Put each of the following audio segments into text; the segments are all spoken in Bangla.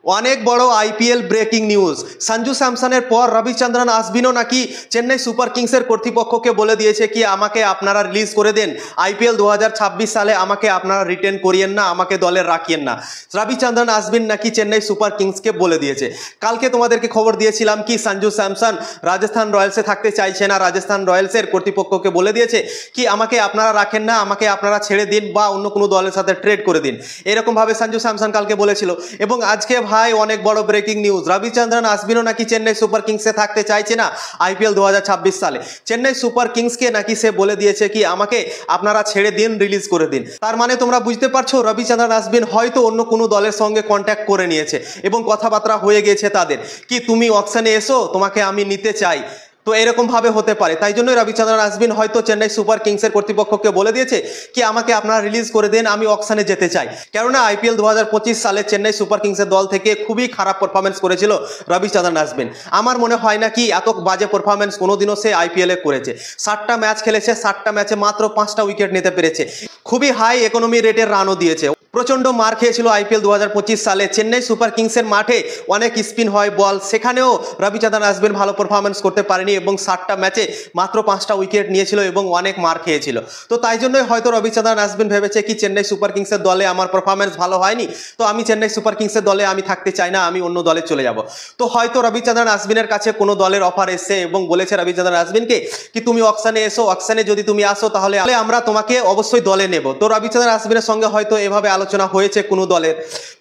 অনেক বড় আইপিএল ব্রেকিং নিউজ। সঞ্জু স্যামসনের পর রবিচন্দ্রন আশ্বিনও নাকি চেন্নাই সুপার কিংসের কর্তৃপক্ষকে বলে দিয়েছে কি আমাকে আপনারা রিলিজ করে দেন, আইপিএল 2026 সালে আমাকে আপনারা রিটেন করিয়েন না, আমাকে দলে রাখিয়েন না। রবিচন্দ্রন আশ্বিন নাকি চেন্নাই সুপার কিংসকে বলে দিয়েছে। কালকে তোমাদেরকে খবর দিয়েছিলাম কি সঞ্জু স্যামসন রাজস্থান রয়্যালসে থাকতে চাইছে না, রাজস্থান রয়্যালসের কর্তৃপক্ষকে বলে দিয়েছে কি আমাকে আপনারা রাখেন না, আমাকে আপনারা ছেড়ে দিন বা অন্য কোনো দলের সাথে ট্রেড করে দিন, এরকমভাবে সঞ্জু স্যামসন কালকে বলেছিল। এবং আজকে ভাই অনেক বড় ব্রেকিং নিউজ, রবিচন্দ্রন আশ্বিনও নাকি চেন্নাই সুপার কিংসে থাকতে চাইছে না আইপিএল 2026 সালে। চেন্নাই সুপার কিংসকে নাকি সে বলে দিয়েছে কি আমাকে আপনারা ছেড়ে দিন, রিলিজ করে দিন। তার মানে তোমরা বুঝতে পারছো রবিচন্দ্রন আশ্বিন হয়তো অন্য কোনো দলের সঙ্গে কন্ট্যাক্ট করে নিয়েছে এবং কথাবার্তা হয়ে গেছে তাদের কি তুমি অকশনে এসো, তোমাকে আমি নিতে চাই। তো এরকম ভাবে হতে পারে, তাই জন্যই রবিচন্দ্রন আশ্বিন হয়তো চেন্নাই সুপার কিংসের কর্তৃপক্ষকে বলে দিয়েছে কি আমাকে আপনারা রিলিজ করে দেন, আমি অকশনে যেতে চাই। কেননা আইপিএল 2025 সালে চেন্নাই সুপার কিংসের দল থেকে খুবই খারাপ পারফরমেন্স করেছিল রবিচন্দ্রন আশ্বিন। আমার মনে হয় না কি এত বাজে পারফরমেন্স কোনোদিনও সে আইপিএলে করেছে। 60টা ম্যাচ খেলেছে, 60টা ম্যাচে মাত্র 5টা উইকেট নিতে পেরেছে, খুবই হাই ইকোনমি রেটের রানও দিয়েছে। প্রচণ্ড মার খেয়েছিল আইপিএল 2025 সালে। চেন্নাই সুপার কিংসের মাঠে অনেক স্পিন হয় বল, সেখানেও রবিচন্দ্রন আশ্বিন ভালো পারফরমেন্স করতে পারেনি এবং 60টা ম্যাচে মাত্র 5টা উইকেট নিয়েছিল এবং অনেক মার খেয়েছিল। তো তাই জন্যই হয়তো রবিচন্দ্রন আশ্বিন ভেবেছে কি চেন্নাই সুপার কিংসের দলে আমার পারফরমেন্স ভালো হয়নি, তো আমি চেন্নাই সুপার কিংসের দলে আমি থাকতে চাই না, আমি অন্য দলে চলে যাব। তো হয়তো রবিচন্দ্রন আশ্বিনের কাছে কোনো দলের অফার এসছে এবং বলেছে রবিচন্দ্রন আশ্বিনকে কি তুমি অকশনে এসো, অকশনে যদি তুমি আসো তাহলে আমরা তোমাকে অবশ্যই দলে নেব। তো রবিচন্দ্রন আশ্বিনের সঙ্গে হয়তো এভাবে আলোচনা হয়েছে কোনো দলের।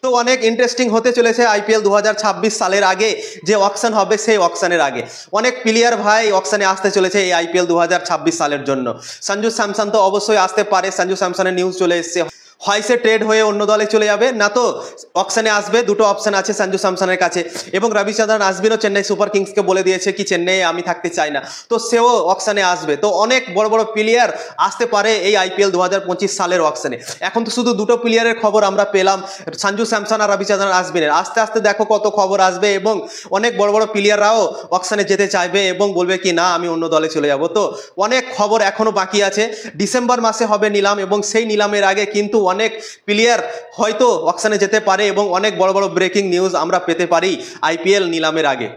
তো অনেক ইন্টারেস্টিং হতে চলেছে আইপিএল 2026 সালের আগে যে অকশন হবে, সেই অকশনের আগে অনেক প্লেয়ার ভাই অকশনে আসতে চলেছে এই আইপিএল 2026 সালের জন্য। সঞ্জু স্যামসন তো অবশ্যই আসতে পারে, সঞ্জু স্যামসনের নিউজ চলে এসছে। হয় সে ট্রেড হয়ে অন্য দলে চলে যাবে, না তো অকশনে আসবে। দুটো অপশন আছে সঞ্জু স্যামসনের কাছে। এবং রবিচন্দ্রন আশ্বিনও চেন্নাই সুপার কিংসকে বলে দিয়েছে কি চেন্নাই আমি থাকতে চাই না, তো সেও অকশনে আসবে। তো অনেক বড় বড় প্লেয়ার আসতে পারে এই আইপিএল 2025 সালের অকশনে। এখন তো শুধু দুটো প্লেয়ারের খবর আমরা পেলাম, সঞ্জু স্যামসন আর রবিচন্দ্রন আশ্বিনের। আস্তে আস্তে দেখো কত খবর আসবে এবং অনেক বড় বড় প্লেয়াররাও অকশনে যেতে চাইবে এবং বলবে কি না আমি অন্য দলে চলে যাব। তো অনেক খবর এখনো বাকি আছে, ডিসেম্বর মাসে হবে নিলাম এবং সেই নিলামের আগে কিন্তু অনেক প্লেয়ার হয়তো অকশনে যেতে পারে এবং অনেক বড় বড় ব্রেকিং নিউজ আমরা পেতে পারি আইপিএল নিলামের আগে।